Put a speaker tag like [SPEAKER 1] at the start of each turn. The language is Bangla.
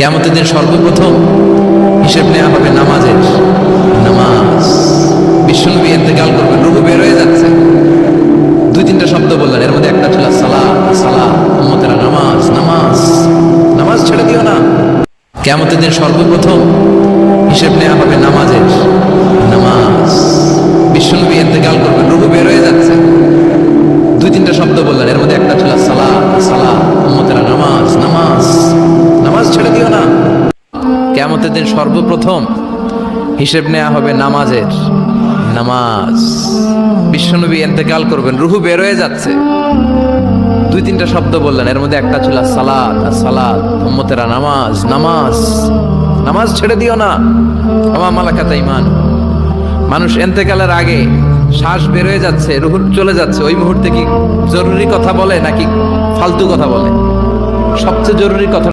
[SPEAKER 1] কিয়ামতের দিন সর্বপ্রথম হিসেব নেওয়া হবে নামাজের। নামাজ, বিশ্বনবী ইন্তেকাল করবেন, রূহ বের হয়ে যাচ্ছে, দুই তিনটা শব্দ বললেন, এর মধ্যে একটা ছিল সালাত। সালাত, উম্মতেরা নামাজ, নামাজ, নামাজ ছেড়ে দিও না। কিয়ামতের দিন সর্বপ্রথম হিসেব নেওয়া হবে নামাজের। নামাজ, বিশ্বনবী ইন্তেকাল করবেন, রূহ বের হয়ে যাচ্ছে, দুই তিনটা শব্দ বললেন, এর মধ্যে একটা ছিল সালাত। সালাত, উম্মতেরা নামাজ, নামাজ, নামাজ ছেড়ে দিও না। কিয়ামতের দিন সর্বপ্রথম হিসেব নেওয়া হবে নামাজের। নামাজ, বিশ্বনবী ইন্তেকাল করবেন, রূহ বের হয়ে যাচ্ছে, দুই তিনটা শব্দ বললেন, এর মধ্যে একটা ছিল সালাত। সালাত, উম্মতেরা নামাজ, নামাজ, নামাজ ছেড়ে দিও না। আমা মালাকাত ঈমান। মানুষ ইন্তেকালের আগে শ্বাস বের হয়ে যাচ্ছে, রূহ চলে যাচ্ছে, ওই মুহূর্তে কি জরুরি কথা বলে নাকি ফালতু কথা বলে? সবচেয়ে জরুরি কথা